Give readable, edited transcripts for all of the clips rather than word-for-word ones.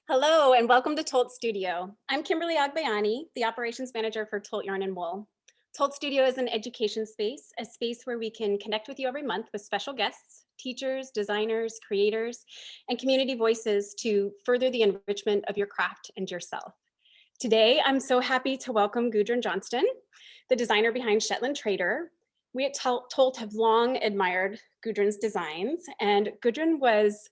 Hello and welcome to Tolt Studio. I'm Kimberly Agbayani, the operations manager for Tolt Yarn and Wool. Tolt Studio is an education space, a space where we can connect with you every month with special guests, teachers, designers, creators, and community voices to further the enrichment of your craft and yourself. Today, I'm so happy to welcome Gudrun Johnston, the designer behind Shetland Trader. We at Tolt have long admired Gudrun's designs, and Gudrun was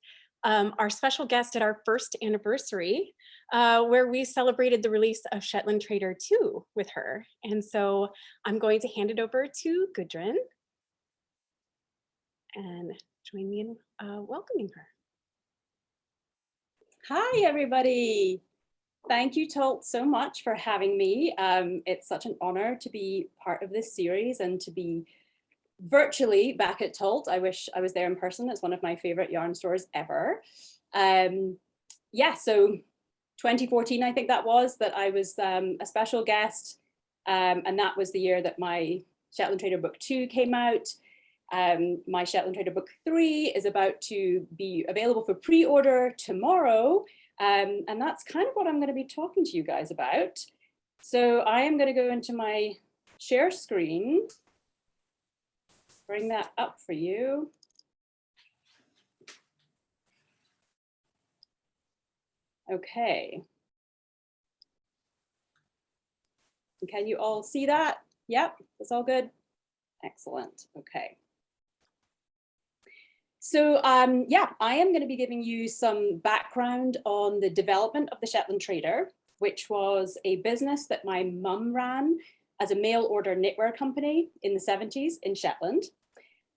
our special guest at our first anniversary, where we celebrated the release of Shetland Trader 2 with her. And so I'm going to hand it over to Gudrun and join me in welcoming her. Hi, everybody. Thank you, Tolt, so much for having me. It's such an honor to be part of this series and to be virtually back at Tolt. I wish I was there in person. It's one of my favorite yarn stores ever. Yeah, so 2014, I think that I was a special guest. And that was the year that my Shetland Trader Book 2 came out. My Shetland Trader Book 3 is about to be available for pre-order tomorrow. And that's kind of what I'm going to be talking to you guys about. So I am going to go into my share screen, bring that up for you. Okay. Can you all see that? Yep, that's all good. Excellent. Okay. So yeah, I am going to be giving you some background on the development of the Shetland Trader, which was a business that my mum ran as a mail order knitwear company in the 70s in Shetland.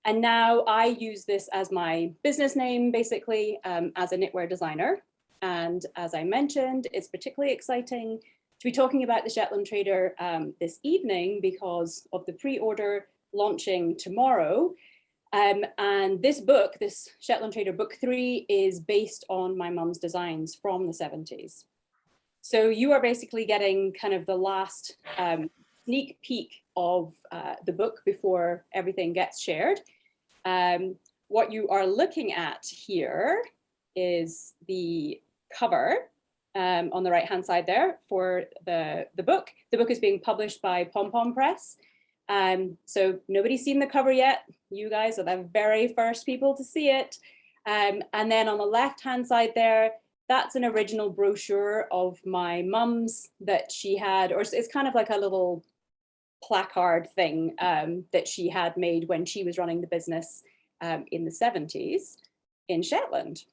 And now I use this as my business name, basically, as a knitwear designer. And as I mentioned, it's particularly exciting to be talking about the Shetland Trader this evening because of the pre-order launching tomorrow. And this book, this Shetland Trader Book 3, is based on my mum's designs from the 70s. So you are basically getting kind of the last sneak peek of the book before everything gets shared. What you are looking at here is the cover on the right-hand side there for the book. The book is being published by Pom Pom Press. So nobody's seen the cover yet. You guys are the very first people to see it. And then on the left-hand side there, that's an original brochure of my mum's that she had, or it's kind of like a little placard thing that she had made when she was running the business in the 70s in Shetland.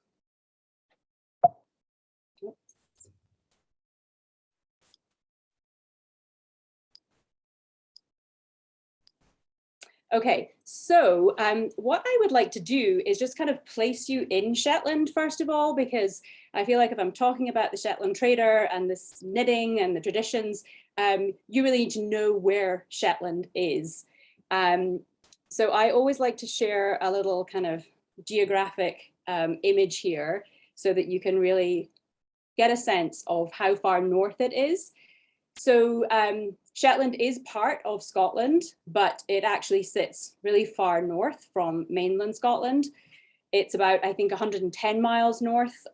Okay, so what I would like to do is just kind of place you in Shetland, first of all, because I feel like if I'm talking about the Shetland Trader and this knitting and the traditions, you really need to know where Shetland is. So I always like to share a little kind of geographic image here so that you can really get a sense of how far north it is. So Shetland is part of Scotland, but it actually sits really far north from mainland Scotland. It's about, I think, 110 miles north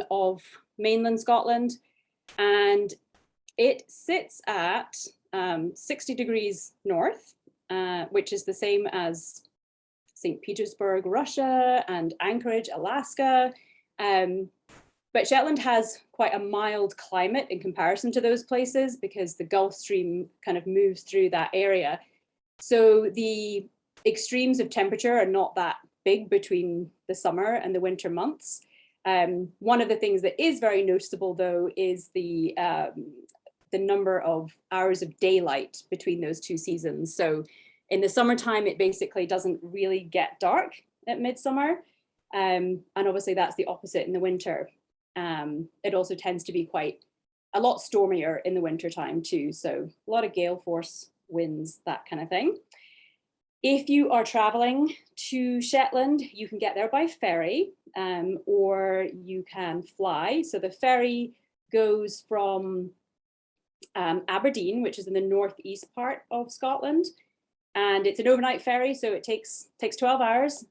of mainland Scotland. And it sits at 60 degrees north, which is the same as St. Petersburg, Russia, and Anchorage, Alaska. But Shetland has quite a mild climate in comparison to those places because the Gulf Stream kind of moves through that area. So the extremes of temperature are not that big between the summer and the winter months. One of the things that is very noticeable, though, is the number of hours of daylight between those two seasons. So in the summertime, it basically doesn't really get dark at midsummer. And obviously that's the opposite in the winter. It also tends to be quite a lot stormier in the winter time too. So a lot of gale force winds, that kind of thing. If you are traveling to Shetland, you can get there by ferry or you can fly. So the ferry goes from Aberdeen, which is in the northeast part of Scotland. And it's an overnight ferry, so it takes 12 hours.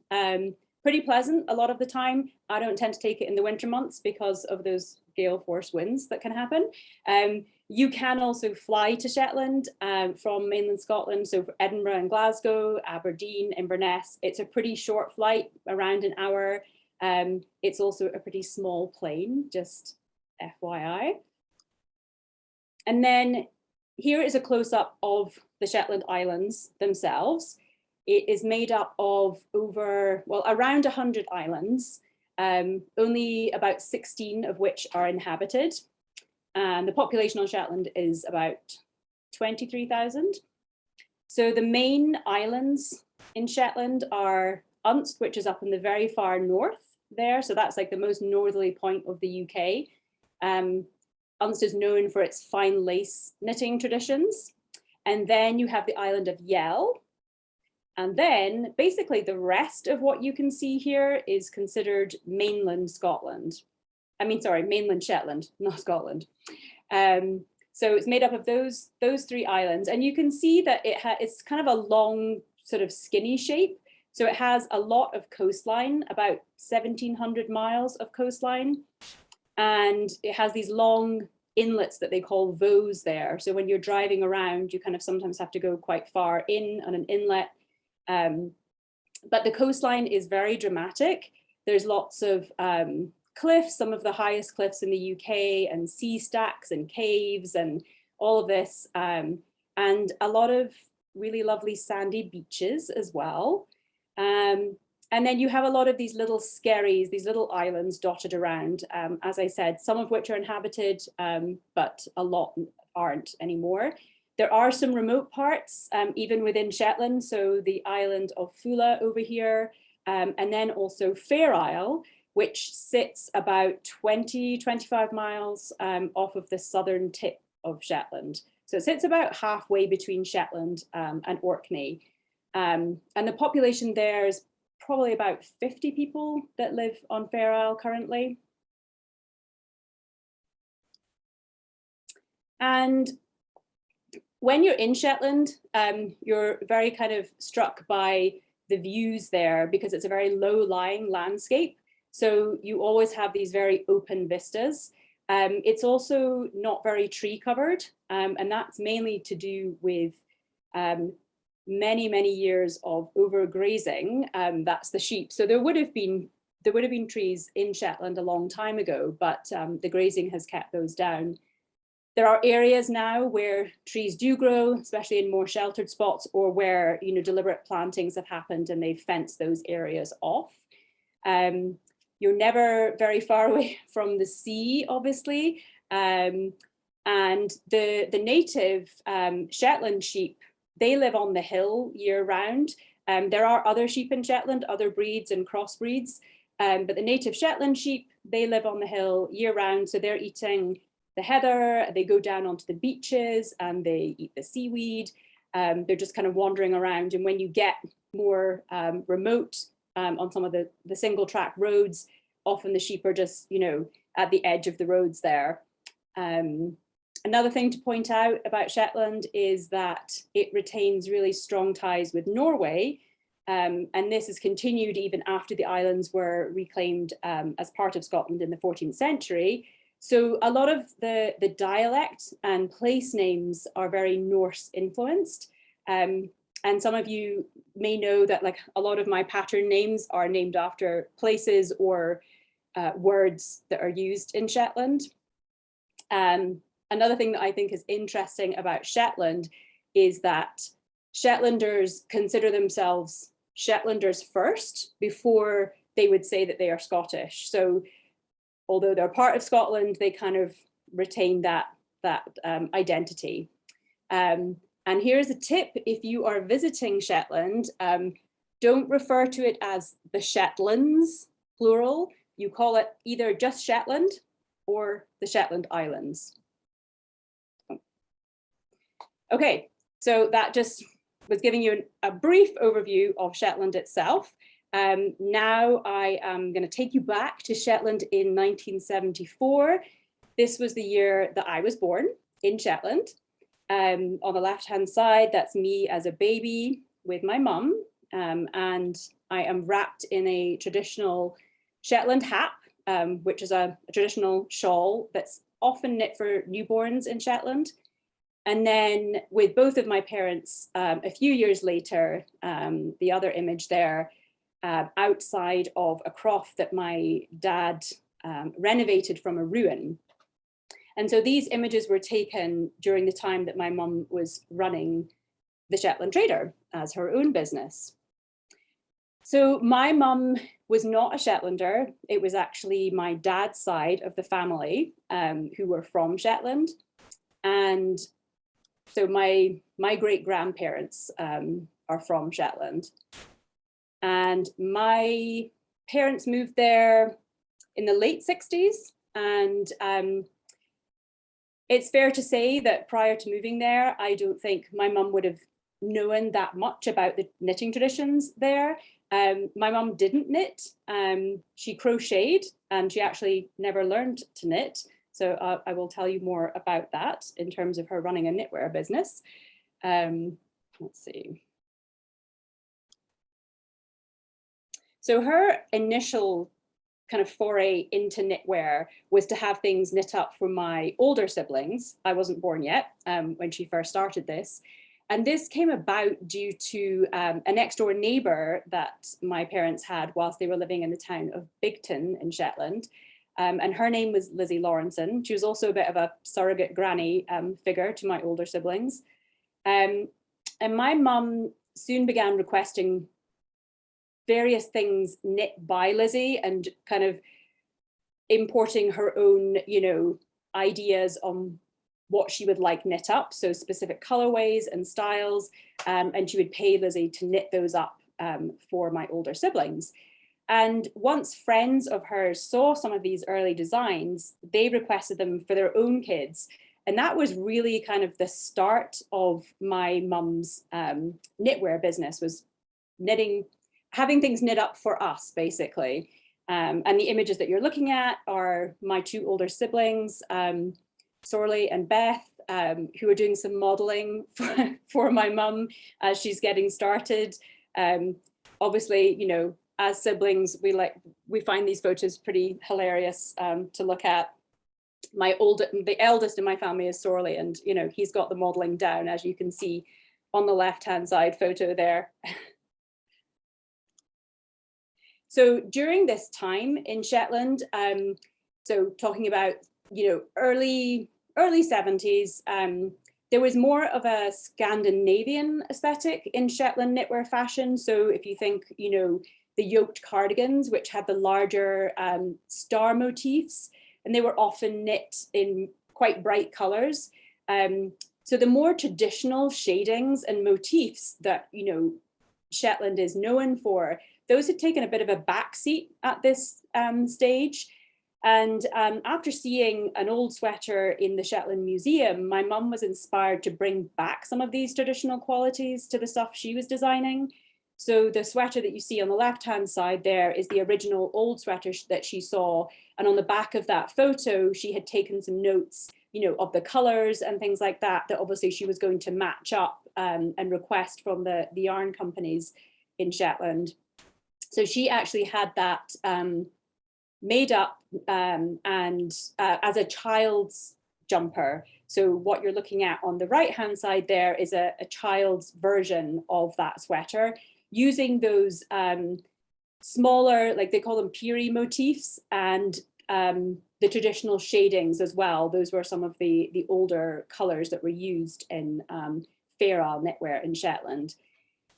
pretty pleasant a lot of the time. I don't tend to take it in the winter months because of those gale force winds that can happen. You can also fly to Shetland from mainland Scotland. So for Edinburgh and Glasgow, Aberdeen, Inverness, it's a pretty short flight, around an hour. It's also a pretty small plane, just FYI. And then here is a close-up of the Shetland Islands themselves. It is made up of around 100 islands, only about 16 of which are inhabited. And the population on Shetland is about 23,000. So the main islands in Shetland are Unst, which is up in the very far north there. So that's like the most northerly point of the UK. Unst is known for its fine lace knitting traditions. And then you have the island of Yell. And then basically the rest of what you can see here is considered mainland Scotland. Mainland Shetland, not Scotland. So it's made up of those three islands. And you can see that it's kind of a long, sort of skinny shape. So it has a lot of coastline, about 1,700 miles of coastline. And it has these long inlets that they call voes there. So when you're driving around, you kind of sometimes have to go quite far in on an inlet. But the coastline is very dramatic. There's lots of cliffs, some of the highest cliffs in the UK, and sea stacks and caves and all of this, and a lot of really lovely sandy beaches as well. And then you have a lot of these little skerries, these little islands dotted around, as I said, some of which are inhabited, but a lot aren't anymore. There are some remote parts, even within Shetland, so the island of Fula over here, and then also Fair Isle, which sits about 25 miles off of the southern tip of Shetland. So it sits about halfway between Shetland and Orkney. And the population there is probably about 50 people that live on Fair Isle currently. And when you're in Shetland, you're very kind of struck by the views there because it's a very low-lying landscape. So you always have these very open vistas. It's also not very tree covered, and that's mainly to do with many years of overgrazing. That's the sheep. So there would have been trees in Shetland a long time ago, but the grazing has kept those down. There are areas now where trees do grow, especially in more sheltered spots, or where deliberate plantings have happened and they've fenced those areas off. You're never very far away from the sea, obviously, and the native Shetland sheep, they live on the hill year round. There are other sheep in Shetland, other breeds and crossbreeds, but the native Shetland sheep, they live on the hill year round, so they're eating the heather, they go down onto the beaches and they eat the seaweed. They're just kind of wandering around, and when you get more remote on some of the single track roads, often the sheep are just at the edge of the roads there. Another thing to point out about Shetland is that it retains really strong ties with Norway, and this has continued even after the islands were reclaimed as part of Scotland in the 14th century. So a lot of the dialect and place names are very Norse influenced. And some of you may know that like a lot of my pattern names are named after places or words that are used in Shetland. Another thing that I think is interesting about Shetland is that Shetlanders consider themselves Shetlanders first before they would say that they are Scottish. So although they're part of Scotland, they kind of retain that identity. And here's a tip: if you are visiting Shetland, don't refer to it as the Shetlands, plural. You call it either just Shetland or the Shetland Islands. Okay, so that just was giving you a brief overview of Shetland itself. Now I am going to take you back to Shetland in 1974. This was the year that I was born in Shetland. On the left-hand side, that's me as a baby with my mum. And I am wrapped in a traditional Shetland hat, which is a traditional shawl that's often knit for newborns in Shetland. And then with both of my parents, a few years later, the other image there, outside of a croft that my dad renovated from a ruin. And so these images were taken during the time that my mum was running the Shetland Trader as her own business. So my mum was not a Shetlander. It was actually my dad's side of the family who were from Shetland. And so my great grandparents are from Shetland. And my parents moved there in the late 60s. And it's fair to say that prior to moving there, I don't think my mum would have known that much about the knitting traditions there. My mum didn't knit. She crocheted, and she actually never learned to knit. So I will tell you more about that in terms of her running a knitwear business. Let's see. So her initial kind of foray into knitwear was to have things knit up for my older siblings. I wasn't born yet when she first started this. And this came about due to a next door neighbour that my parents had whilst they were living in the town of Bigton in Shetland. And her name was Lizzie Lawrenson. She was also a bit of a surrogate granny figure to my older siblings. And my mum soon began requesting various things knit by Lizzie and kind of importing her own, ideas on what she would like knit up, so specific colorways and styles, and she would pay Lizzie to knit those up for my older siblings. And once friends of hers saw some of these early designs, they requested them for their own kids. And that was really kind of the start of my mum's knitwear business, was knitting, having things knit up for us, basically. And the images that you're looking at are my two older siblings, Sorley and Beth, who are doing some modeling for my mum as she's getting started. Obviously, as siblings, we find these photos pretty hilarious to look at. The eldest in my family is Sorley, and he's got the modeling down, as you can see on the left-hand side photo there. So during this time in Shetland, so talking about early 70s, there was more of a Scandinavian aesthetic in Shetland knitwear fashion. So if you think, the yoked cardigans, which had the larger star motifs, and they were often knit in quite bright colors. So the more traditional shadings and motifs that, Shetland is known for, those had taken a bit of a backseat at this stage. And after seeing an old sweater in the Shetland Museum, my mum was inspired to bring back some of these traditional qualities to the stuff she was designing. So the sweater that you see on the left-hand side there is the original old sweater that she saw. And on the back of that photo, she had taken some notes, of the colors and things like that, that obviously she was going to match up and request from the yarn companies in Shetland. So she actually had that made up and as a child's jumper. So what you're looking at on the right-hand side there is a child's version of that sweater, using those smaller, like they call them Piri motifs, and the traditional shadings as well. Those were some of the older colors that were used in Fairall knitwear in Shetland.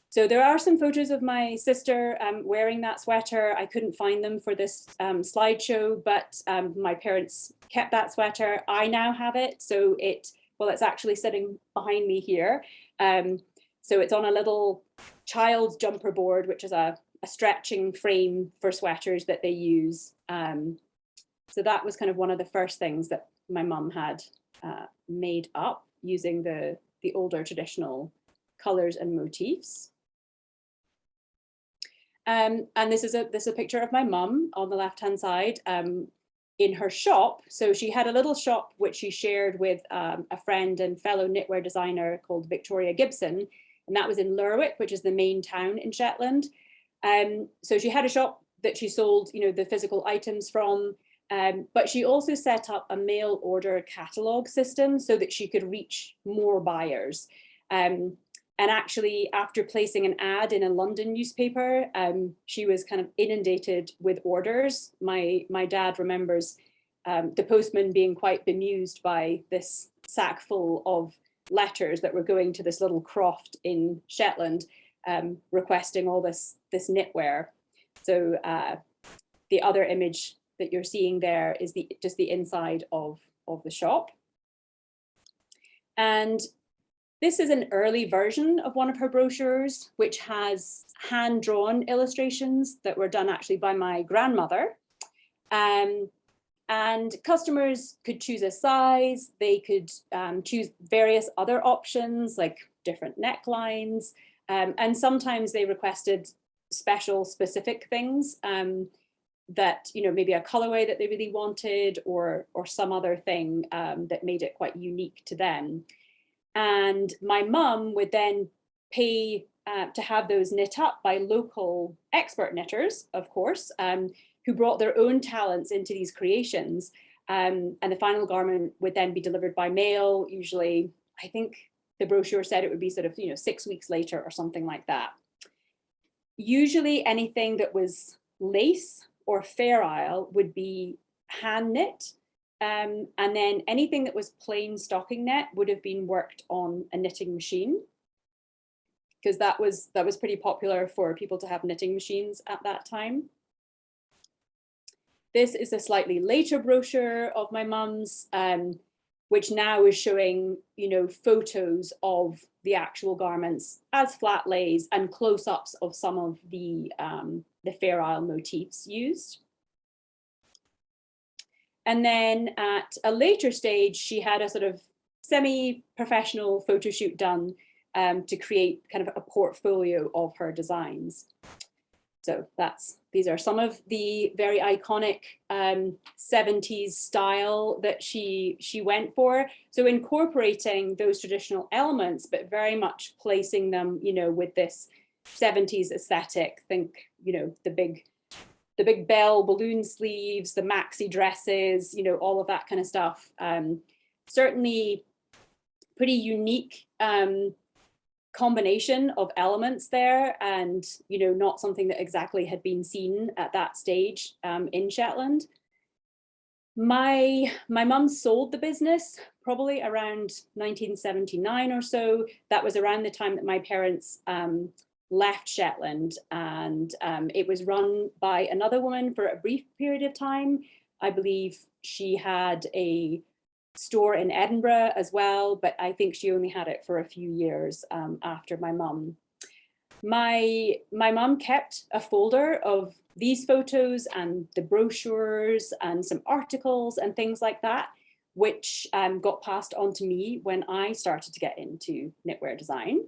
So there are some photos of my sister wearing that sweater. I couldn't find them for this slideshow, but my parents kept that sweater. I now have it. So it's actually sitting behind me here. So it's on a little child's jumper board, which is a stretching frame for sweaters that they use. So that was kind of one of the first things that my mum had made up using the older traditional colors and motifs. And this is a picture of my mum on the left-hand side in her shop. So she had a little shop which she shared with a friend and fellow knitwear designer called Victoria Gibson, and that was in Lerwick, which is the main town in Shetland. So she had a shop that she sold, the physical items from, but she also set up a mail order catalog system so that she could reach more buyers. And actually, after placing an ad in a London newspaper, she was kind of inundated with orders. My dad remembers the postman being quite bemused by this sack full of letters that were going to this little croft in Shetland, requesting all this knitwear. So the other image that you're seeing there is just the inside of the shop. And this is an early version of one of her brochures, which has hand-drawn illustrations that were done actually by my grandmother. And customers could choose a size, they could choose various other options like different necklines, and sometimes they requested special specific things that, maybe a colorway that they really wanted or some other thing that made it quite unique to them. And my mum would then pay to have those knit up by local expert knitters, of course, who brought their own talents into these creations. And the final garment would then be delivered by mail, usually, I think the brochure said it would be sort of, 6 weeks later or something like that. Usually anything that was lace or fair isle would be hand knit. And then anything that was plain stocking net would have been worked on a knitting machine, because that was pretty popular for people to have knitting machines at that time. This is a slightly later brochure of my mum's, which now is showing, photos of the actual garments as flat lays and close-ups of some of the Fair Isle motifs used. And then at a later stage, she had a sort of semi-professional photo shoot done to create kind of a portfolio of her designs. So these are some of the very iconic 70s style that she went for. So incorporating those traditional elements, but very much placing them, with this 70s aesthetic. Think, the big bell balloon sleeves, the maxi dresses, all of that kind of stuff. Certainly pretty unique combination of elements there, and not something that exactly had been seen at that stage in Shetland. My mum sold the business probably around 1979 or so. That was around the time that my parents left Shetland, and it was run by another woman for a brief period of time. I believe she had a store in Edinburgh as well, but I think she only had it for a few years after my mum. My mum kept a folder of these photos and the brochures and some articles and things like that, which got passed on to me when I started to get into knitwear design.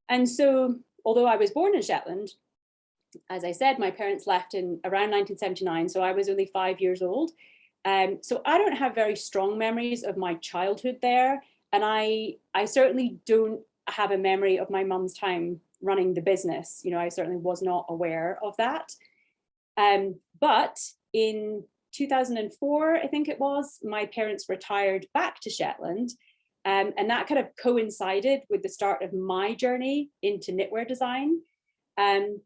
And so, although I was born in Shetland, as I said, my parents left in around 1979, so I was only 5 years old. So I don't have very strong memories of my childhood there, and I certainly don't have a memory of my mum's time running the business. I certainly was not aware of that. But in 2004, I think it was, my parents retired back to Shetland. And that kind of coincided with the start of my journey into knitwear design. And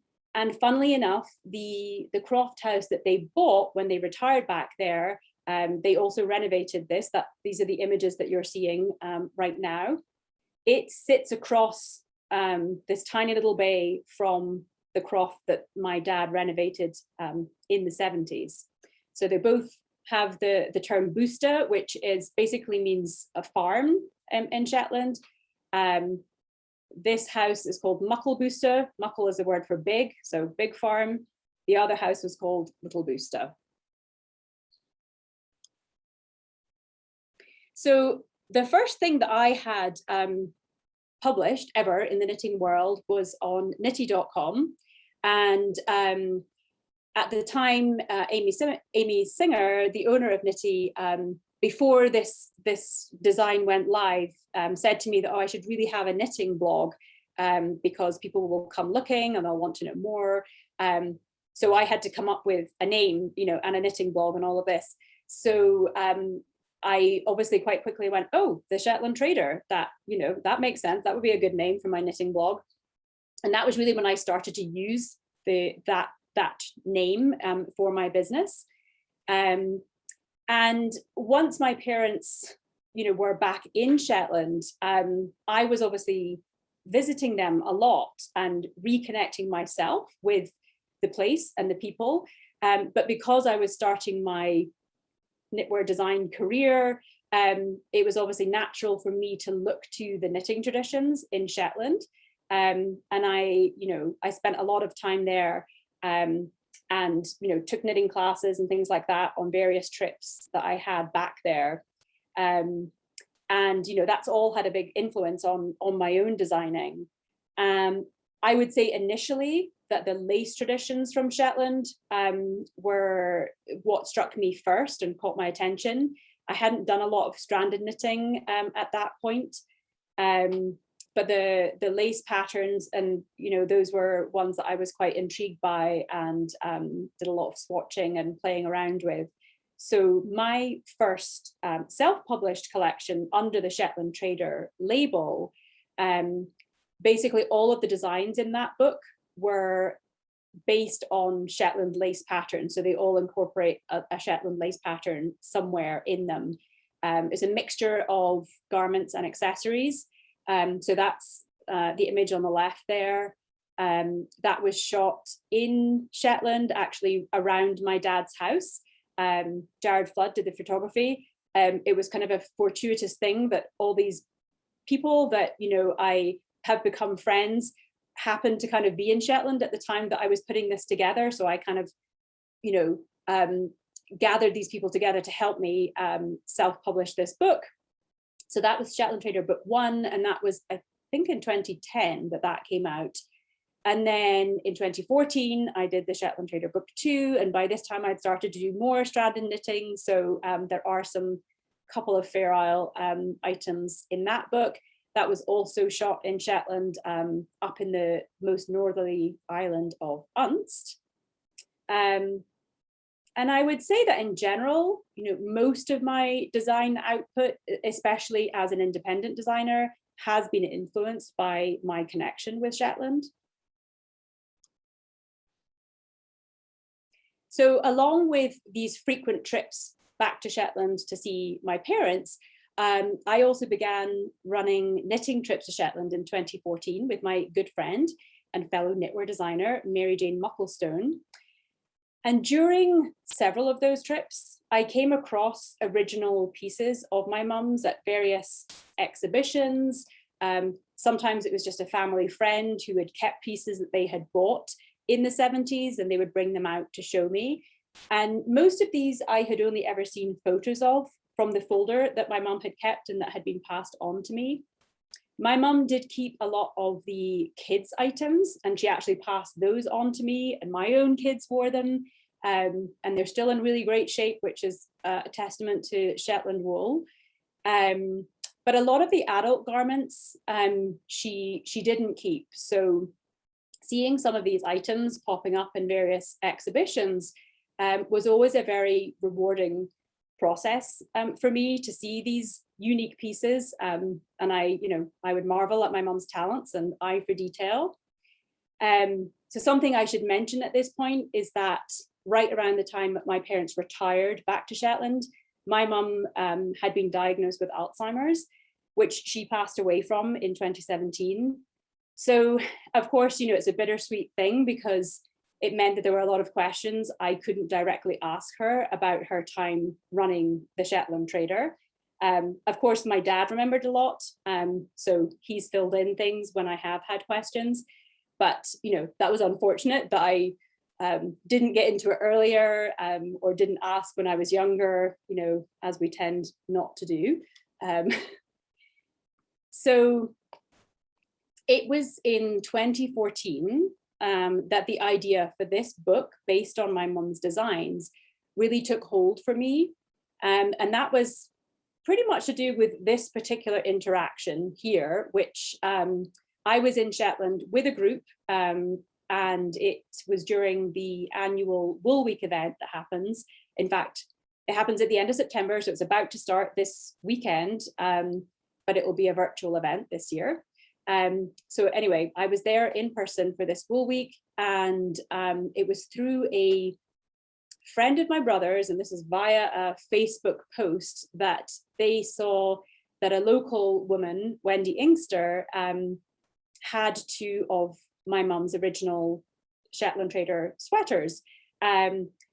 funnily enough, the croft house that they bought when they retired back there, they also renovated this. These are the images that you're seeing right now. It sits across this tiny little bay from the croft that my dad renovated in the 70s. So they both have the term busta, which basically means a farm in Shetland. This house is called Muckle Busta. Muckle is the word for big, so big farm. The other house was called Little Busta. So the first thing that I had published ever in the knitting world was on knitty.com. And at the time, Amy Singer, the owner of Knitty, before this design went live, said to me that, I should really have a knitting blog because people will come looking and they'll want to know more. So I had to come up with a name, and a knitting blog and all of this. So I obviously quite quickly went, oh, the Shetland Trader, that makes sense. That would be a good name for my knitting blog. And that was really when I started to use that name for my business. And once my parents, were back in Shetland, I was obviously visiting them a lot and reconnecting myself with the place and the people. But because I was starting my knitwear design career, it was obviously natural for me to look to the knitting traditions in Shetland. And I spent a lot of time there, and took knitting classes and things like that on various trips that I had back there. And that's all had a big influence on my own designing. I would say initially that the lace traditions from Shetland were what struck me first and caught my attention. I hadn't done a lot of stranded knitting at that point. But the lace patterns and, those were ones that I was quite intrigued by, and did a lot of swatching and playing around with. So my first self-published collection under the Shetland Trader label, basically all of the designs in that book were based on Shetland lace patterns. So they all incorporate a Shetland lace pattern somewhere in them. It's a mixture of garments and accessories. So that's the image on the left there. That was shot in Shetland, actually around my dad's house. Jared Flood did the photography. It was kind of a fortuitous thing that all these people that, I have become friends happened to kind of be in Shetland at the time that I was putting this together. So I kind of, gathered these people together to help me self-publish this book. So that was Shetland Trader Book One, and that was, I think, in 2010 that came out. And then in 2014, I did the Shetland Trader Book Two, and by this time I'd started to do more stranded knitting. So there are some couple of Fair Isle items in that book. That was also shot in Shetland, up in the most northerly island of Unst. And I would say that in general, most of my design output, especially as an independent designer, has been influenced by my connection with Shetland. So along with these frequent trips back to Shetland to see my parents, I also began running knitting trips to Shetland in 2014 with my good friend and fellow knitwear designer, Mary Jane Mucklestone. And during several of those trips, I came across original pieces of my mum's at various exhibitions. Sometimes it was just a family friend who had kept pieces that they had bought in the 70s, and they would bring them out to show me. And most of these I had only ever seen photos of from the folder that my mum had kept and that had been passed on to me. My mum did keep a lot of the kids' items, and she actually passed those on to me, and my own kids wore them. And they're still in really great shape, which is a testament to Shetland wool. But a lot of the adult garments she didn't keep. So seeing some of these items popping up in various exhibitions was always a very rewarding process for me to see these unique pieces. And I would marvel at my mum's talents and eye for detail. So something I should mention at this point is that right around the time that my parents retired back to Shetland, my mum had been diagnosed with Alzheimer's, which she passed away from in 2017. So of course, it's a bittersweet thing because it meant that there were a lot of questions I couldn't directly ask her about her time running the Shetland Trader. Of course, my dad remembered a lot, so he's filled in things when I have had questions. But that was unfortunate that I didn't get into it earlier, or didn't ask when I was younger, as we tend not to do. So it was in 2014 that the idea for this book, based on my mum's designs, really took hold for me. And that was pretty much to do with this particular interaction here, which I was in Shetland with a group, and it was during the annual Wool Week event that happens. In fact, it happens at the end of September, so it's about to start this weekend, but it will be a virtual event this year. So anyway, I was there in person for this Wool Week, and it was through a friend of my brother's, and this is via a Facebook post, that they saw that a local woman, Wendy Inkster, had two of my mum's original Shetland Trader sweaters.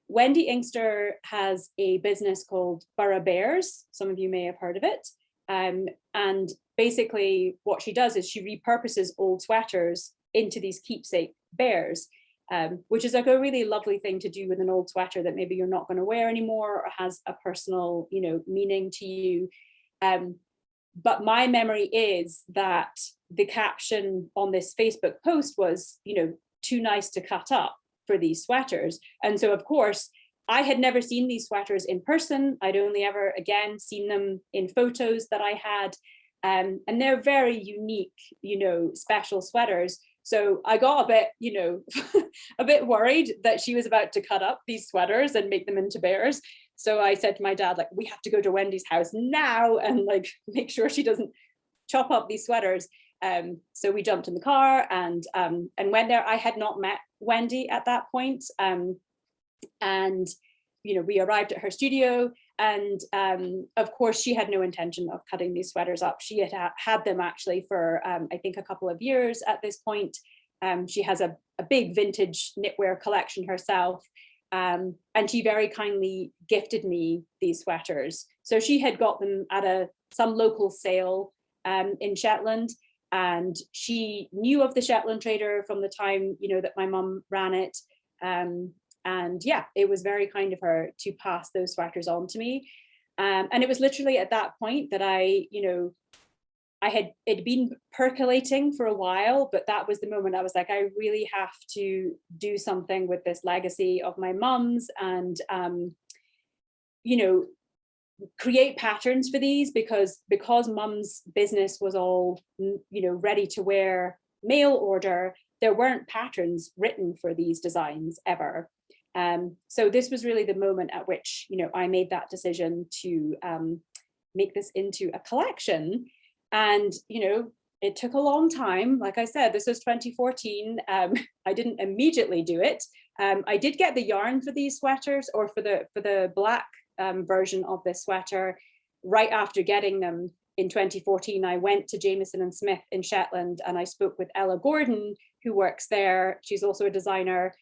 Wendy Inkster has a business called Borough Bears. Some of you may have heard of it. And basically what she does is she repurposes old sweaters into these keepsake bears, which is like a really lovely thing to do with an old sweater that maybe you're not going to wear anymore or has a personal, meaning to you. But my memory is that the caption on this Facebook post was, too nice to cut up for these sweaters. And so, of course, I had never seen these sweaters in person. I'd only ever, again, seen them in photos that I had. And they're very unique, special sweaters. So I got a bit, a bit worried that she was about to cut up these sweaters and make them into bears. So I said to my dad, like, we have to go to Wendy's house now and like make sure she doesn't chop up these sweaters. So we jumped in the car and went there. I had not met Wendy at that point. And we arrived at her studio, and of course she had no intention of cutting these sweaters up. She had them actually for I think a couple of years at this point. She has a big vintage knitwear collection herself, and she very kindly gifted me these sweaters. So she had got them at some local sale in Shetland, and she knew of the Shetland Trader from the time that my mum ran it. And yeah, it was very kind of her to pass those sweaters on to me. And it was literally at that point that it'd been percolating for a while, but that was the moment I was like, I really have to do something with this legacy of my mum's, and, create patterns for these, because mum's business was all, ready to wear mail order. There weren't patterns written for these designs ever. So this was really the moment at which, I made that decision to make this into a collection. And, it took a long time. Like I said, this was 2014. I didn't immediately do it. I did get the yarn for these sweaters, or for the black version of this sweater, right after getting them in 2014. I went to Jamieson and Smith in Shetland, and I spoke with Ella Gordon, who works there. She's also a designer.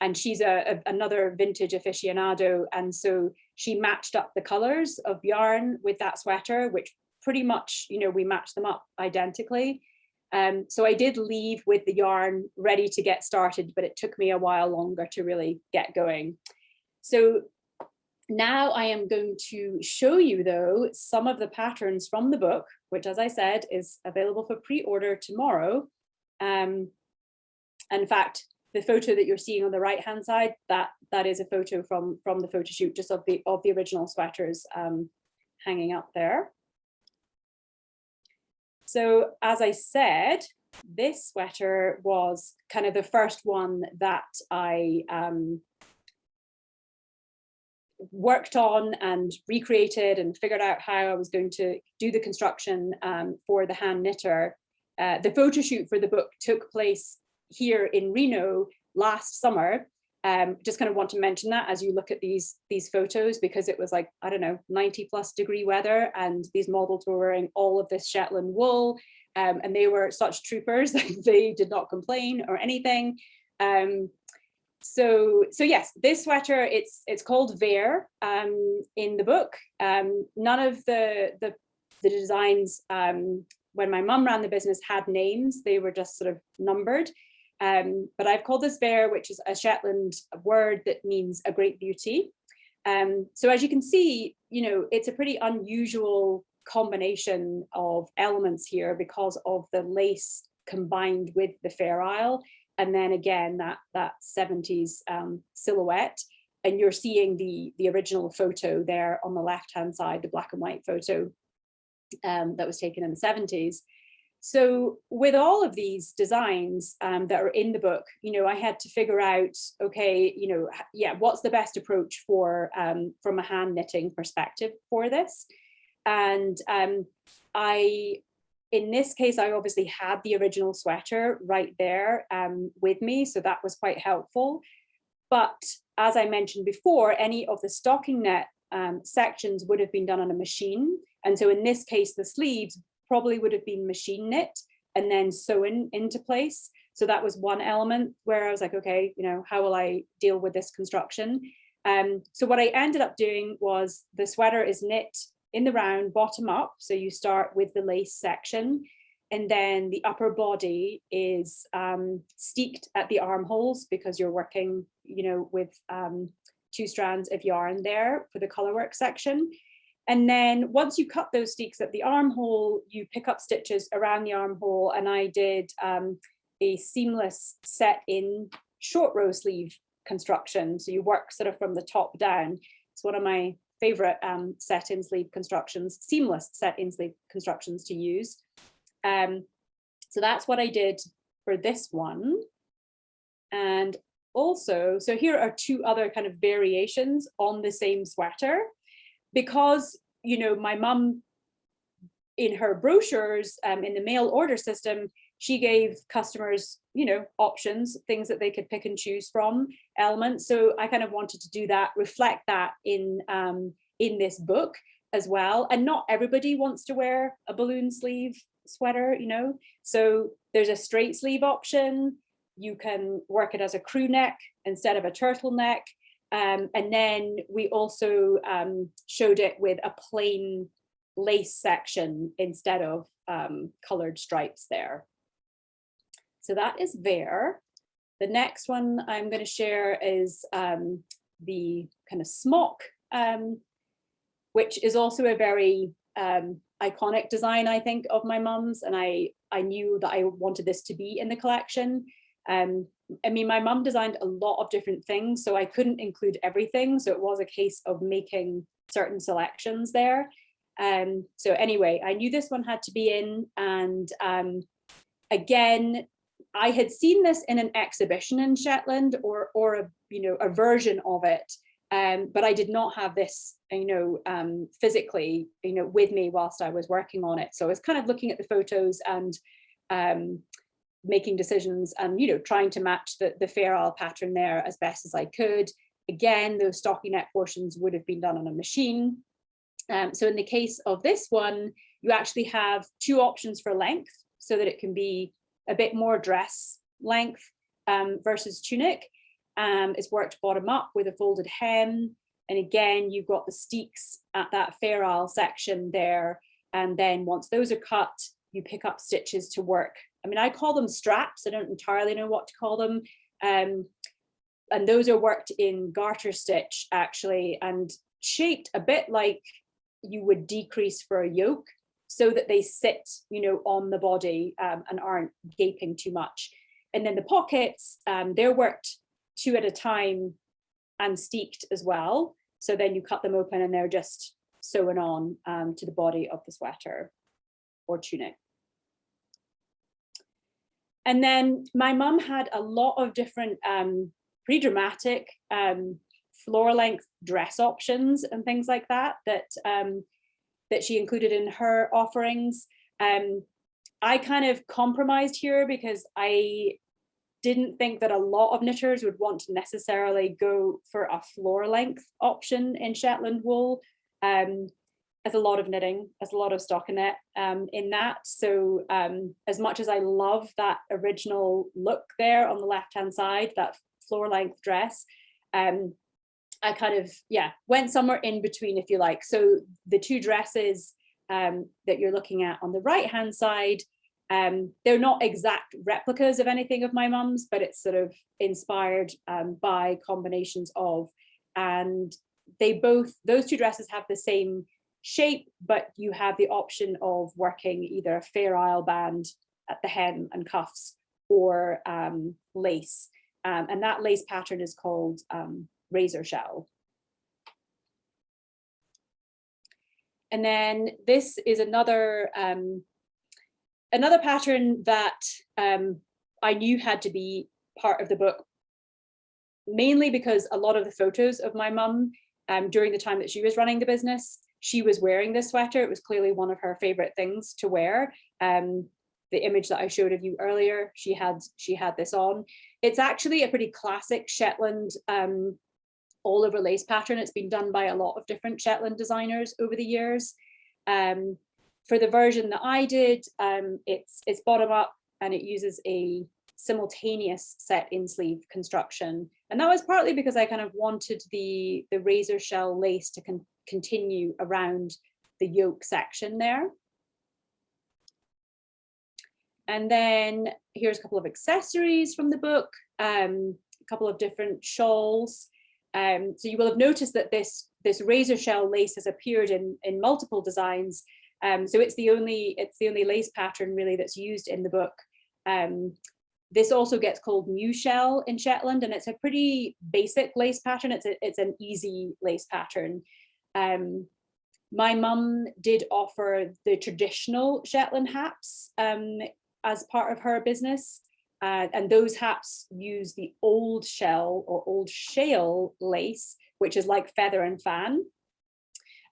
And she's another vintage aficionado. And so she matched up the colors of yarn with that sweater, which pretty much, we matched them up identically. So I did leave with the yarn ready to get started, but it took me a while longer to really get going. So now I am going to show you, though, some of the patterns from the book, which, as I said, is available for pre-order tomorrow. In fact, the photo that you're seeing on the right-hand side, that is a photo from the photo shoot, just of the original sweaters hanging up there. So as I said, this sweater was kind of the first one that I worked on and recreated and figured out how I was going to do the construction for the hand knitter. The photo shoot for the book took place here in Reno last summer. Just kind of want to mention that as you look at these photos, because it was like, I don't know, 90+ degree weather, and these models were wearing all of this Shetland wool, and they were such troopers. They did not complain or anything. So yes, this sweater, it's called Vare in the book. None of the designs when my mum ran the business had names. They were just sort of numbered. But I've called this Vare, which is a Shetland word that means a great beauty. So as you can see, it's a pretty unusual combination of elements here because of the lace combined with the Fair Isle. And then again, that 70s silhouette. And you're seeing the original photo there on the left-hand side, the black and white photo that was taken in the 70s. So with all of these designs that are in the book, I had to figure out, okay, what's the best approach for from a hand knitting perspective for this. And in this case, I obviously had the original sweater right there with me, so that was quite helpful. But as I mentioned before, any of the stocking net sections would have been done on a machine. And so in this case, the sleeves probably would have been machine knit and then sewn into place. So that was one element where I was like, okay, how will I deal with this construction? So what I ended up doing was the sweater is knit in the round bottom up. So you start with the lace section, and then the upper body is steeked at the armholes because you're working, with 2 strands of yarn there for the colorwork section. And then once you cut those steeks at the armhole, you pick up stitches around the armhole. And I did a seamless set in short row sleeve construction. So you work sort of from the top down. It's one of my favorite set in sleeve constructions, seamless set in sleeve constructions to use. So that's what I did for this one. And also, so here are 2 other kind of variations on the same sweater. Because, my mum, in her brochures, in the mail order system, she gave customers, options, things that they could pick and choose from, elements. So I kind of wanted to do that, reflect that in this book as well. And not everybody wants to wear a balloon sleeve sweater, So there's a straight sleeve option. You can work it as a crew neck instead of a turtleneck. And then we also showed it with a plain lace section instead of colored stripes there. So that is there. The next one I'm going to share is the kind of smock, which is also a very iconic design, I think, of my mum's. And I knew that I wanted this to be in the collection. My mum designed a lot of different things, so I couldn't include everything. So it was a case of making certain selections there. So anyway, I knew this one had to be in. And again, I had seen this in an exhibition in Shetland or a version of it. But I did not have this, physically, with me whilst I was working on it. So I was kind of looking at the photos and making decisions and trying to match the Fair Isle pattern there as best as I could. Again, those stockinette portions would have been done on a machine. So in the case of this one, you actually have 2 options for length, so that it can be a bit more dress length versus tunic. It's worked bottom up with a folded hem, and again you've got the steeks at that Fair Isle section there. And then once those are cut, you pick up stitches to work. I call them straps. I don't entirely know what to call them. And those are worked in garter stitch, actually, and shaped a bit like you would decrease for a yoke, so that they sit, on the body and aren't gaping too much. And then the pockets, they're worked 2 at a time and steeked as well. So then you cut them open and they're just sewn on to the body of the sweater or tunic. And then my mum had a lot of different pretty dramatic floor length dress options and things like that she included in her offerings. I kind of compromised here because I didn't think that a lot of knitters would want to necessarily go for a floor length option in Shetland wool. As a lot of knitting, as a lot of stockinette in that. So as much as I love that original look there on the left-hand side, that floor length dress, I kind of, went somewhere in between, if you like. So the 2 dresses that you're looking at on the right-hand side, they're not exact replicas of anything of my mum's, but it's sort of inspired by combinations of, and those 2 dresses have the same shape, but you have the option of working either a Fair Isle band at the hem and cuffs or lace. And that lace pattern is called razor shell. And then this is another Another pattern that I knew had to be part of the book, mainly because a lot of the photos of my mum during the time that she was running the business, she was wearing this sweater. It was clearly one of her favorite things to wear. The image that I showed of you earlier, she had this on. It's actually a pretty classic Shetland all over lace pattern. It's been done by a lot of different Shetland designers over the years. For the version that I did, it's bottom up and it uses a simultaneous set in sleeve construction. And that was partly because I kind of wanted the razor shell lace to continue around the yoke section there. And then here's a couple of accessories from the book, a couple of different shawls. So you will have noticed that this razor shell lace has appeared in multiple designs. So it's the only lace pattern really that's used in the book. This also gets called new shell in Shetland, and it's a pretty basic lace pattern. It's an easy lace pattern. My mum did offer the traditional Shetland hats as part of her business. And those hats use the old shell or old shale lace, which is like feather and fan.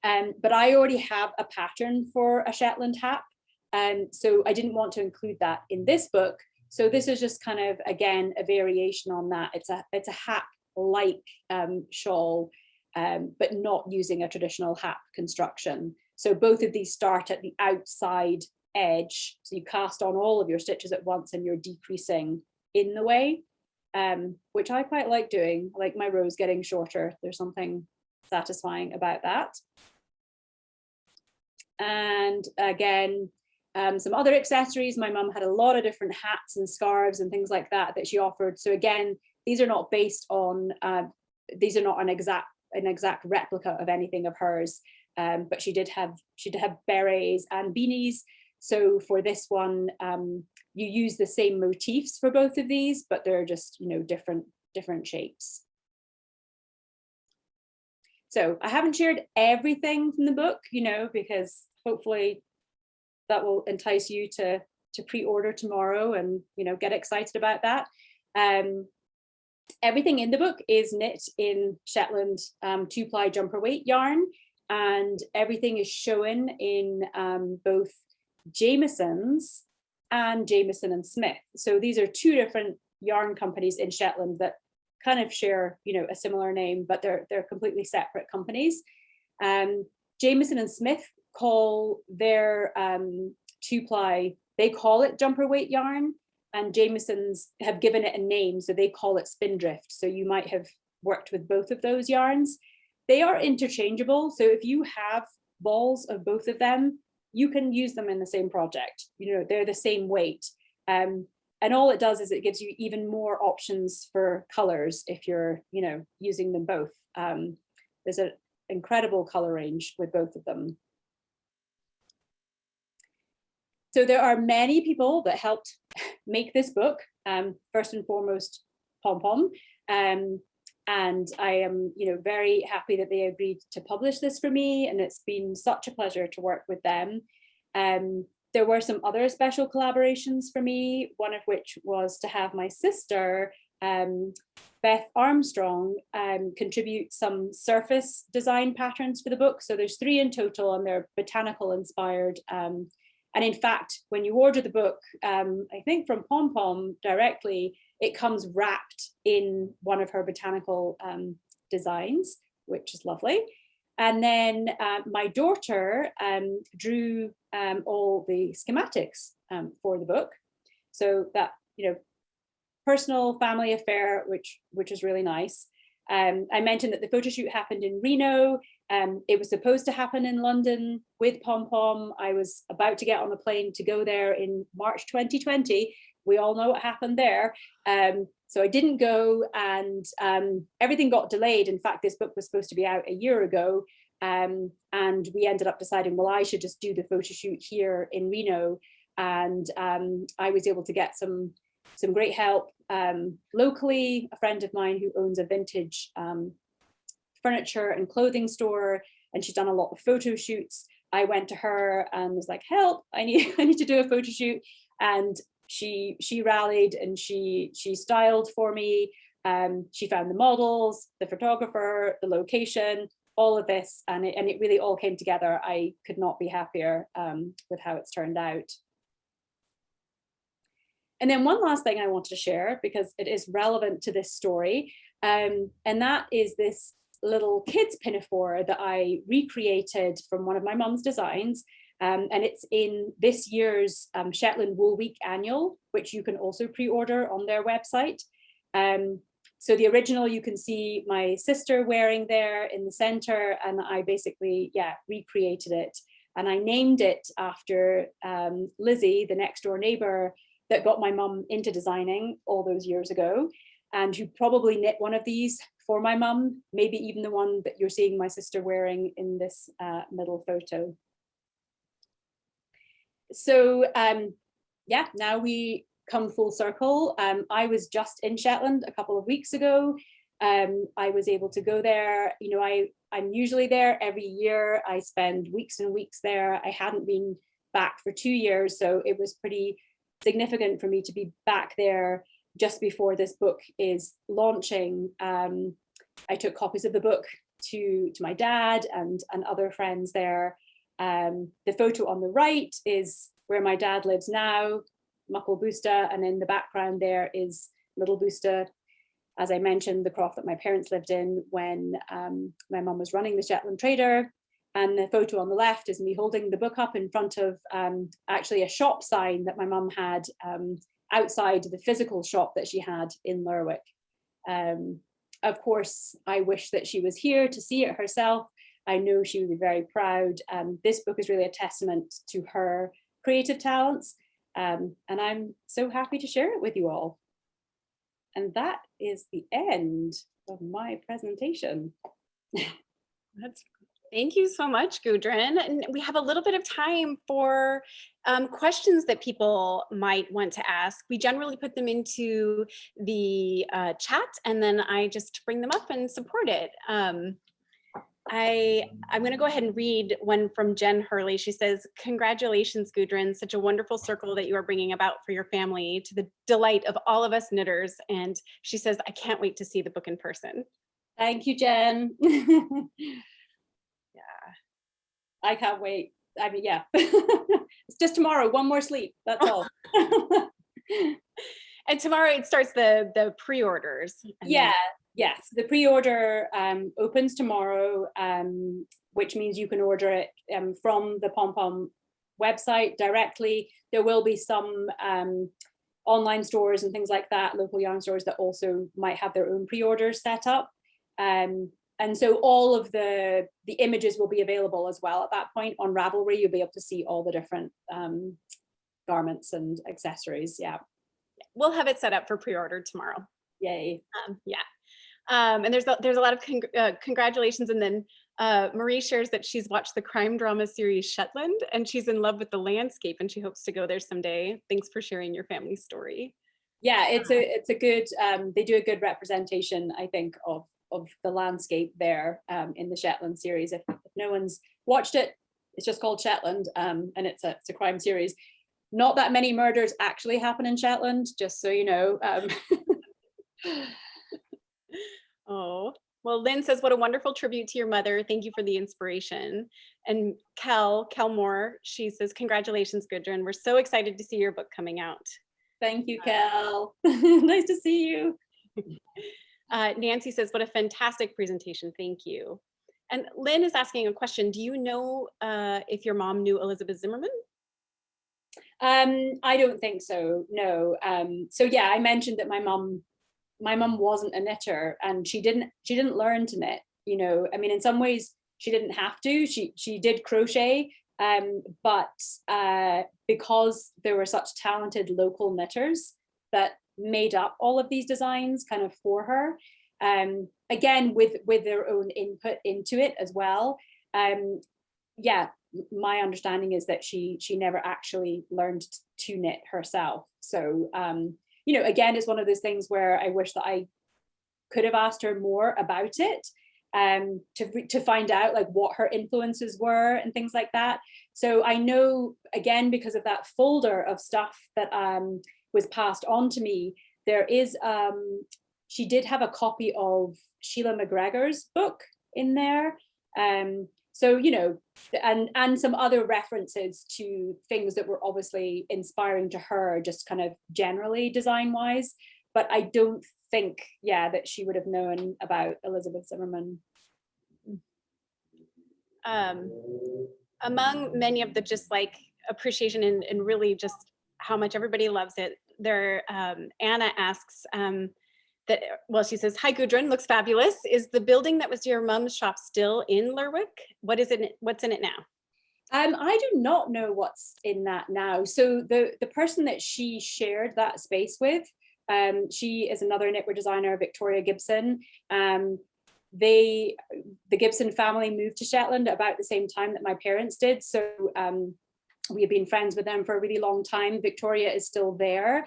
But I already have a pattern for a Shetland hat. So I didn't want to include that in this book. So this is just kind of, again, a variation on that. It's a hat-like shawl, but not using a traditional hat construction. So both of these start at the outside edge. So you cast on all of your stitches at once and you're decreasing in the way, which I quite like doing. I like my rows getting shorter. There's something satisfying about that. And again, some other accessories. My mum had a lot of different hats and scarves and things like that she offered. So again, these are not based on, these are not an exact replica of anything of hers, but she did have berets and beanies. So for this one, you use the same motifs for both of these, but they're just, different shapes. So I haven't shared everything from the book, because hopefully that will entice you to pre-order tomorrow and, get excited about that. Everything in the book is knit in Shetland 2-ply jumper weight yarn, and everything is shown in both Jamieson's and Jamieson and Smith. So these are two different yarn companies in Shetland that kind of share, a similar name, but they're completely separate companies. Jamieson and Smith call their 2-ply, they call it jumper weight yarn, and Jamieson's have given it a name, so they call it spindrift. So you might have worked with both of those yarns. They are interchangeable. So if you have balls of both of them, you can use them in the same project. They're the same weight. And all it does is it gives you even more options for colors if you're, using them both. There's an incredible color range with both of them. So there are many people that helped make this book. First and foremost, Pom Pom. And I am, very happy that they agreed to publish this for me, and it's been such a pleasure to work with them. There were some other special collaborations for me, one of which was to have my sister, Beth Armstrong, contribute some surface design patterns for the book. So there's 3 in total, and they're botanical inspired. And in fact, when you order the book, I think from Pom Pom directly, it comes wrapped in one of her botanical designs, which is lovely. And then my daughter drew all the schematics for the book. So that, personal family affair, which is really nice. I mentioned that the photo shoot happened in Reno. It was supposed to happen in London with Pom Pom. I was about to get on a plane to go there in March 2020. We all know what happened there. So I didn't go, and everything got delayed. In fact, this book was supposed to be out a year ago. And we ended up deciding, well, I should just do the photo shoot here in Reno. And I was able to get some great help locally. A friend of mine who owns a vintage furniture and clothing store, and she's done a lot of photo shoots. I went to her and was like, help, I need to do a photo shoot. And she rallied and she styled for me. She found the models, the photographer, the location, all of this, and it really all came together. I could not be happier with how it's turned out. And then one last thing I wanted to share, because it is relevant to this story, and that is this little kids pinafore that I recreated from one of my mum's designs. And it's in this year's Shetland Wool Week annual, which you can also pre-order on their website. So the original you can see my sister wearing there in the center, and I basically, recreated it. And I named it after Lizzie, the next door neighbor that got my mum into designing all those years ago, and who probably knit one of these for my mum, maybe even the one that you're seeing my sister wearing in this middle photo. So now we come full circle. I was just in Shetland a couple of weeks ago. I was able to go there. You know, I'm usually there every year. I spend weeks and weeks there. I hadn't been back for 2 years, so it was pretty significant for me to be back there just before this book is launching. I took copies of the book to my dad and other friends there. The photo on the right is where my dad lives now, Muckle Booster, and in the background there is Little Booster, as I mentioned, the croft that my parents lived in when my mum was running the Shetland Trader. And the photo on the left is me holding the book up in front of actually a shop sign that my mum had outside the physical shop that she had in Lerwick. Of course, I wish that she was here to see it herself. I know she would be very proud. This book is really a testament to her creative talents. And I'm so happy to share it with you all. And that is the end of my presentation. Thank you so much, Gudrun. And we have a little bit of time for questions that people might want to ask. We generally put them into the chat, and then I just bring them up and support it. I'm going to go ahead and read one from Jen Hurley. She says, congratulations, Gudrun, such a wonderful circle that you are bringing about for your family, to the delight of all of us knitters. And she says, I can't wait to see the book in person. Thank you, Jen. I can't wait. I mean, yeah, it's just tomorrow, one more sleep, that's all. And tomorrow it starts the pre-orders. Yeah, yes, the pre-order opens tomorrow, which means you can order it from the Pom Pom website directly. There will be some online stores and things like that, local yarn stores that also might have their own pre-orders set up. And so all of the images will be available as well at that point on Ravelry. You'll be able to see all the different garments and accessories. Yeah, we'll have it set up for pre-order tomorrow. Yay! And there's a lot of congratulations. And then Marie shares that she's watched the crime drama series Shetland, and she's in love with the landscape, and she hopes to go there someday. Thanks for sharing your family story. Yeah, it's a good. They do a good representation, I think, of the landscape there in the Shetland series. If no one's watched it, it's just called Shetland, and it's a crime series. Not that many murders actually happen in Shetland, just so you know. Oh, well, Lynn says, what a wonderful tribute to your mother. Thank you for the inspiration. And Kel Moore, she says, congratulations, Gudrun. We're so excited to see your book coming out. Thank you, Kel. Nice to see you. Nancy says, what a fantastic presentation. Thank you. And Lynn is asking a question. Do you know if your mom knew Elizabeth Zimmerman? I don't think so, no. So yeah, I mentioned that my mum wasn't a knitter, and she didn't learn to knit, you know. I mean, in some ways she didn't have to. She did crochet, but because there were such talented local knitters that made up all of these designs kind of for her, again with their own input into it as well. Yeah, my understanding is that she never actually learned to knit herself. So you know, again, it's one of those things where I wish that I could have asked her more about it. to find out like what her influences were and things like that. So I know, again, because of that folder of stuff that was passed on to me, there is, she did have a copy of Sheila McGregor's book in there. So, you know, and some other references to things that were obviously inspiring to her, just kind of generally design wise. But I don't think, yeah, that she would have known about Elizabeth Zimmerman. Among many of the just like appreciation and really just how much everybody loves it, there, Anna asks, that, well, she says, hi, Gudrun, looks fabulous. Is the building that was your mom's shop still in Lerwick? What is it? What's in it now? I do not know what's in that now. So the person that she shared that space with, she is another knitwear designer, Victoria Gibson. The Gibson family moved to Shetland about the same time that my parents did. So we have been friends with them for a really long time. Victoria is still there.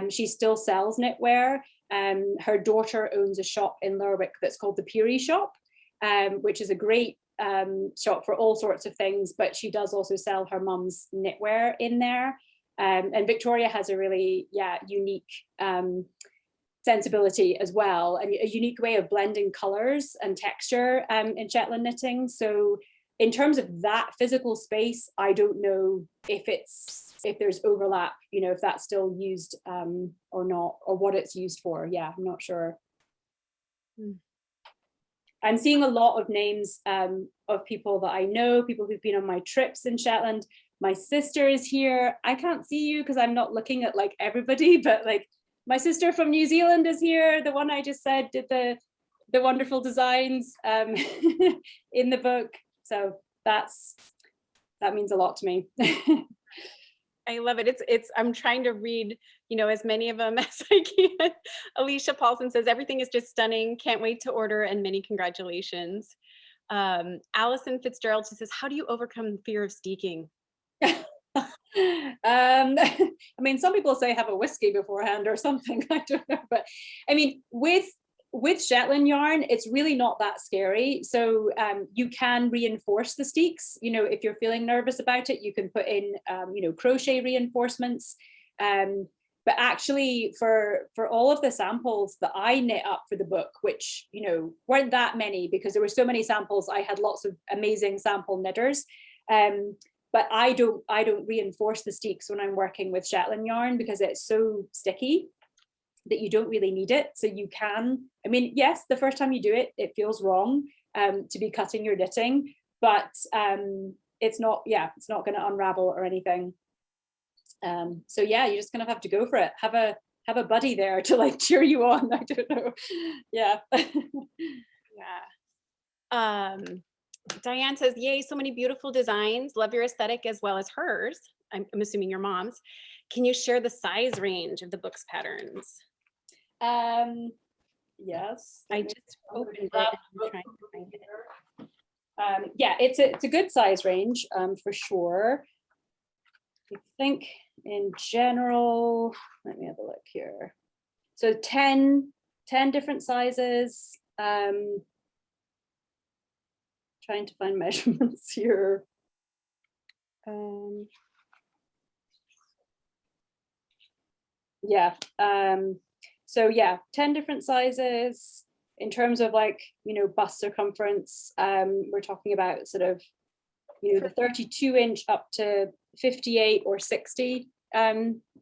She still sells knitwear. Her daughter owns a shop in Lerwick that's called the Peary Shop, which is a great shop for all sorts of things, but she does also sell her mum's knitwear in there. And Victoria has a really, unique sensibility as well, and a unique way of blending colors and texture in Shetland knitting. So in terms of that physical space, I don't know if there's overlap, you know, if that's still used or not, or what it's used for. Yeah, I'm not sure. I'm seeing a lot of names of people that I know, people who've been on my trips in Shetland. My sister is here. I can't see you because I'm not looking at like everybody, but like my sister from New Zealand is here. The one I just said did the wonderful designs in the book. So that means a lot to me. I love it. I'm trying to read, you know, as many of them as I can. Alicia Paulson says, everything is just stunning. Can't wait to order, and many congratulations. Allison Fitzgerald, she says, how do you overcome fear of steeking? I mean, some people say have a whiskey beforehand or something. I don't know, but I mean, with Shetland yarn, it's really not that scary. So you can reinforce the steeks. You know, if you're feeling nervous about it, you can put in, you know, crochet reinforcements. But actually, for all of the samples that I knit up for the book, which, you know, weren't that many because there were so many samples, I had lots of amazing sample knitters. But I don't reinforce the steeks when I'm working with Shetland yarn because it's so sticky that you don't really need it. So you can, I mean, yes, the first time you do it, it feels wrong to be cutting your knitting, but it's not going to unravel or anything. So yeah, you're just gonna have to go for it. Have a buddy there to like cheer you on. I don't know. Yeah. Yeah. Diane says, yay, so many beautiful designs. Love your aesthetic as well as hers. I'm assuming your mom's. Can you share the size range of the book's patterns? Yes. I just opened it. I'm trying to find it. Yeah, it's a good size range for sure. I think in general, let me have a look here. So 10 different sizes. Trying to find measurements here. Yeah. So yeah, 10 different sizes. In terms of like, you know, bust circumference, we're talking about sort of, you know, the 32-inch up to 58 or 60,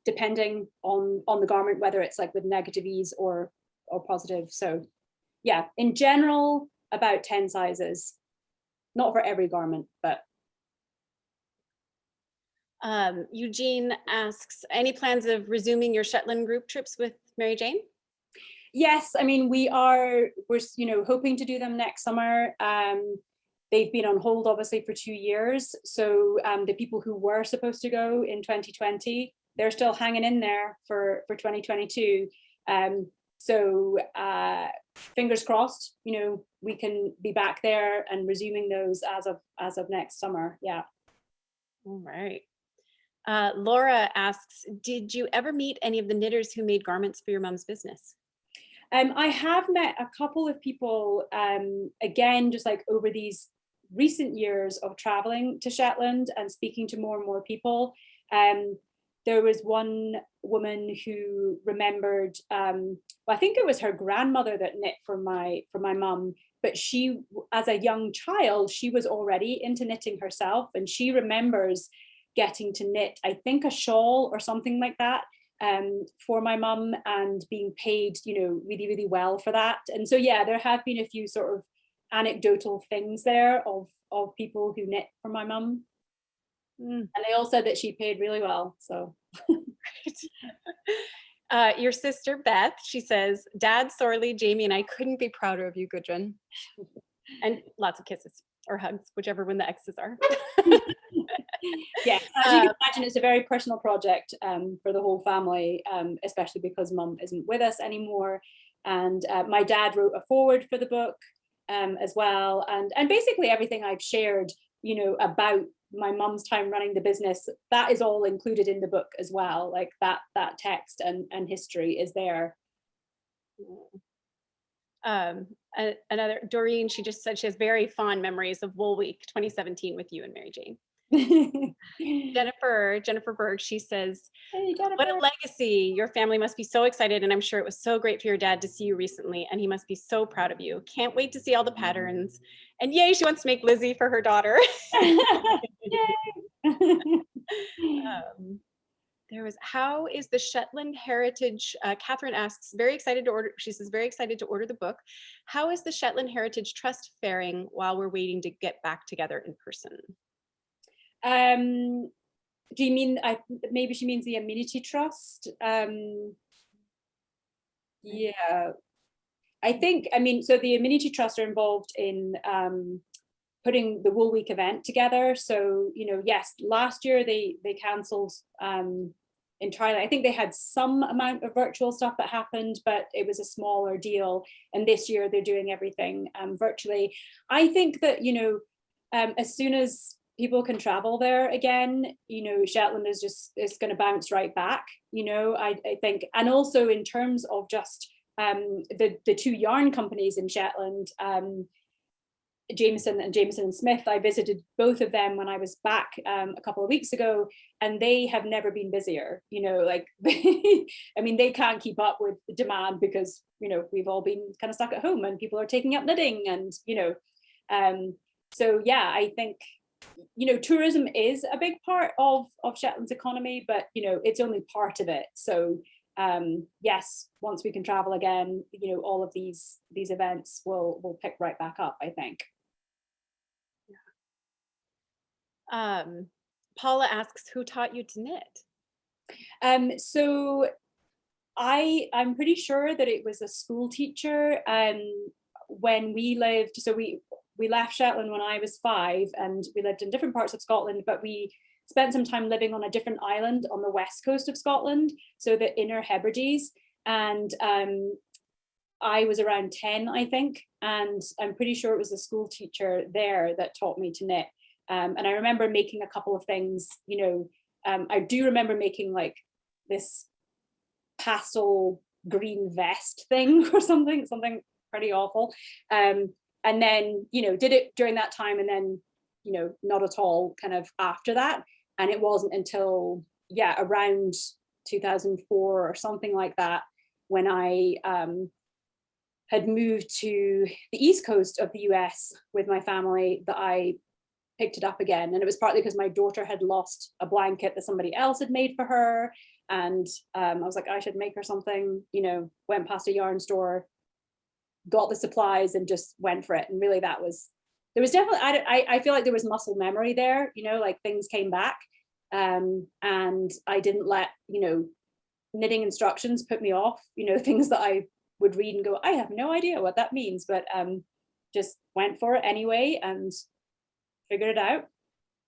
depending on the garment, whether it's like with negative ease or positive. So yeah, in general, about 10 sizes. Not for every garment, but. Eugene asks, any plans of resuming your Shetland group trips with Mary Jane? Yes, I mean, we're you know, hoping to do them next summer. They've been on hold obviously for 2 years. So the people who were supposed to go in 2020, they're still hanging in there for 2022. So fingers crossed, you know, we can be back there and resuming those as of next summer. Yeah. All right. Laura asks, did you ever meet any of the knitters who made garments for your mom's business? I have met a couple of people, again, just like over these recent years of traveling to Shetland and speaking to more and more people. There was one woman who remembered, well, I think it was her grandmother that knit for my mum, but she, as a young child, she was already into knitting herself, and she remembers getting to knit, I think, a shawl or something like that, for my mum, and being paid, really, really well for that. And so, yeah, there have been a few sort of anecdotal things there of people who knit for my mum. And they all said that she paid really well. So Your sister Beth, she says, Dad, sorely, Jamie and I couldn't be prouder of you, Gudrun. And lots of kisses or hugs, whichever one the X's are. yeah, as you can imagine, it's a very personal project for the whole family, especially because mum isn't with us anymore. And my dad wrote a foreword for the book as well. And basically everything I've shared, about my mum's time running the business, that is all included in the book as well. Like that text and history is there. Another Doreen, she just said she has very fond memories of Wool Week 2017 with you and Mary Jane. Jennifer Berg, she says, hey, Jennifer. What a legacy. Your family must be so excited, and I'm sure it was so great for your dad to see you recently, and he must be so proud of you. Can't wait to see all the patterns. And yay, she wants to make Lizzie for her daughter. How is the Shetland Heritage, Catherine asks, very excited to order, she says, very excited to order the book. How is the Shetland Heritage Trust faring while we're waiting to get back together in person? Do you mean, maybe she means the Amenity Trust? Yeah, I think, so the Amenity Trust are involved in putting the Wool Week event together. So, yes, last year they cancelled entirely. I think they had some amount of virtual stuff that happened, but it was a smaller deal. And this year they're doing everything virtually. I think that, as soon as people can travel there again, Shetland is going to bounce right back, I think. And also in terms of just the two yarn companies in Shetland, Jameson and Smith, I visited both of them when I was back a couple of weeks ago, and they have never been busier. Like they can't keep up with the demand because we've all been kind of stuck at home and people are taking up knitting, and so yeah, I think tourism is a big part of Shetland's economy, but it's only part of it. So yes, once we can travel again, all of these events will pick right back up, I think. Paula asks, who taught you to knit? So I'm pretty sure that it was a school teacher. When we lived, so we left Shetland when I was 5, and we lived in different parts of Scotland, but we spent some time living on a different island on the west coast of Scotland, so the Inner Hebrides. And I was around 10, I think, and I'm pretty sure it was a school teacher there that taught me to knit. And I remember making a couple of things, I do remember making like this pastel green vest thing or something pretty awful. And then, did it during that time, and then, not at all kind of after that. And it wasn't until, around 2004 or something like that, when I had moved to the East Coast of the US with my family, that I picked it up again. And it was partly because my daughter had lost a blanket that somebody else had made for her. And I was like, I should make her something, went past a yarn store, got the supplies, and just went for it. And really there was definitely, I feel like there was muscle memory there, like things came back. And I didn't let, knitting instructions put me off, things that I would read and go, I have no idea what that means, but just went for it anyway and figured it out.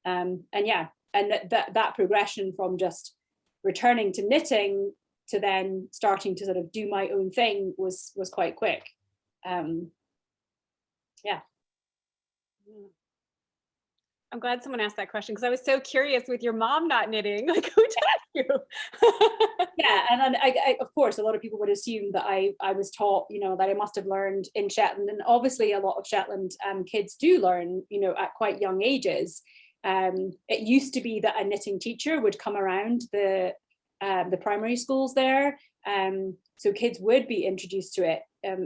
And that progression from just returning to knitting to then starting to sort of do my own thing was quite quick. Yeah. I'm glad someone asked that question, because I was so curious with your mom not knitting, like who taught you? Yeah, and of course, a lot of people would assume that I was taught, that I must have learned in Shetland, and obviously a lot of Shetland kids do learn, at quite young ages. It used to be that a knitting teacher would come around the primary schools there, so kids would be introduced to it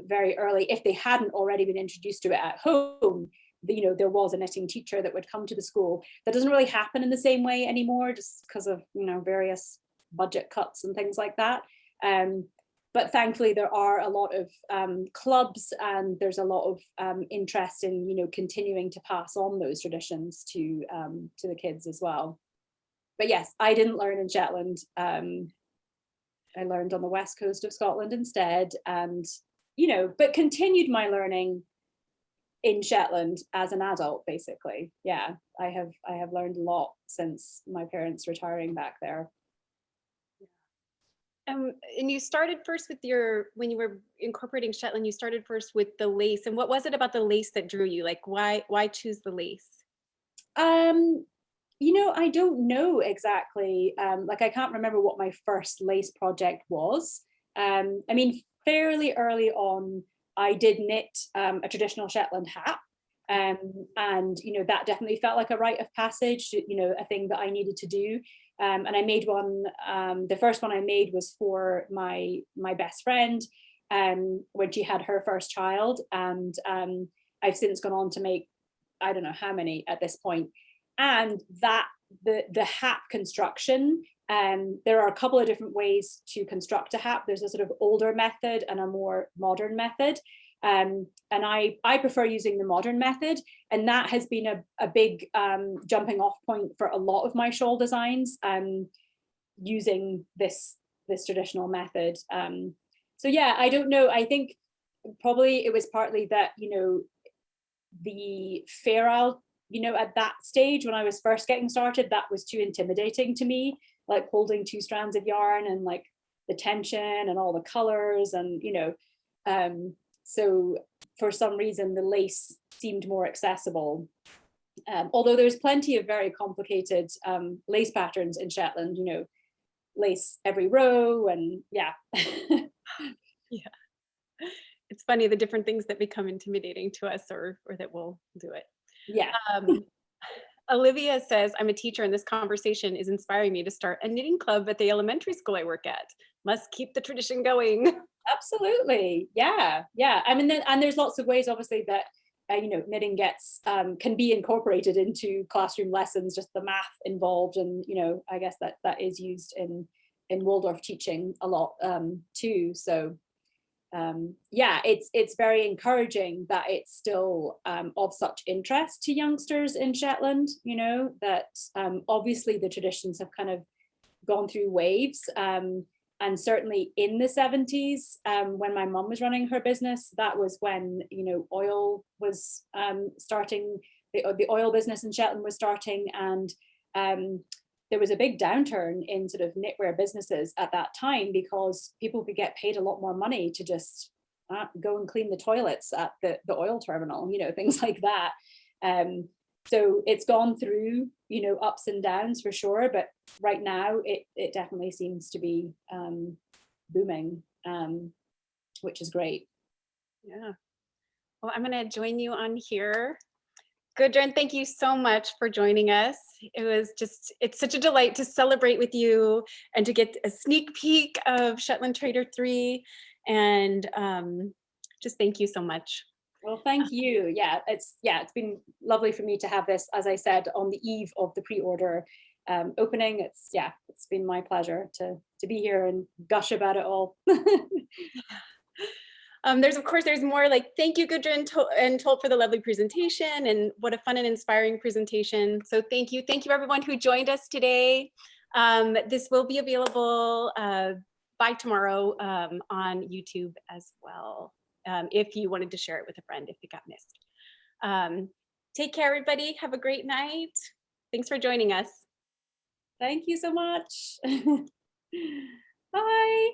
very early if they hadn't already been introduced to it at home. There was a knitting teacher that would come to the school. That doesn't really happen in the same way anymore, just because of various budget cuts and things like that. But thankfully, there are a lot of clubs, and there's a lot of interest in continuing to pass on those traditions to the kids as well. But yes, I didn't learn in Shetland. I learned on the west coast of Scotland instead, and but continued my learning in Shetland as an adult, basically. Yeah, I have learned a lot since my parents retiring back there. And you started first with when you were incorporating Shetland, you started first with the lace. And what was it about the lace that drew you? Like, why choose the lace? I don't know exactly. Like, I can't remember what my first lace project was. I mean, fairly early on, I did knit a traditional Shetland hat. And that definitely felt like a rite of passage, a thing that I needed to do. And I made one. The first one I made was for my best friend when she had her first child, and I've since gone on to make, I don't know how many at this point. And that the hat construction, there are a couple of different ways to construct a hat. There's a sort of older method and a more modern method. And I prefer using the modern method, and that has been a big jumping off point for a lot of my shawl designs, using this traditional method. So yeah, I don't know. I think probably it was partly that the ferrule, at that stage when I was first getting started, that was too intimidating to me, like holding two strands of yarn and like the tension and all the colors and so for some reason, the lace seemed more accessible. Although there's plenty of very complicated lace patterns in Shetland, lace every row and yeah. Yeah. It's funny, the different things that become intimidating to us or that will do it. Yeah. Olivia says, I'm a teacher and this conversation is inspiring me to start a knitting club at the elementary school I work at. Must keep the tradition going. Absolutely. Yeah. I mean, and there's lots of ways, obviously, that knitting gets can be incorporated into classroom lessons, just the math involved, and I guess that is used in Waldorf teaching a lot too. So yeah, it's very encouraging that it's still of such interest to youngsters in Shetland. That obviously the traditions have kind of gone through waves. And certainly in the 70s, when my mum was running her business, that was when oil was starting. The oil business in Shetland was starting, and there was a big downturn in sort of knitwear businesses at that time because people could get paid a lot more money to just go and clean the toilets at the oil terminal, things like that. So it's gone through, ups and downs for sure, but right now it definitely seems to be booming, which is great. Yeah. Well, I'm going to join you on here. Gudrun, thank you so much for joining us. It's such a delight to celebrate with you and to get a sneak peek of Shetland Trader 3. And just thank you so much. Well, thank you. Yeah, it's been lovely for me to have this, as I said, on the eve of the pre-order opening. It's been my pleasure to be here and gush about it all. There's more, like, thank you, Gudrun and Tolt, for the lovely presentation, and what a fun and inspiring presentation. So thank you everyone who joined us today. This will be available by tomorrow on YouTube as well, if you wanted to share it with a friend if it got missed. Take care, everybody. Have a great night. Thanks for joining us. Thank you so much. Bye.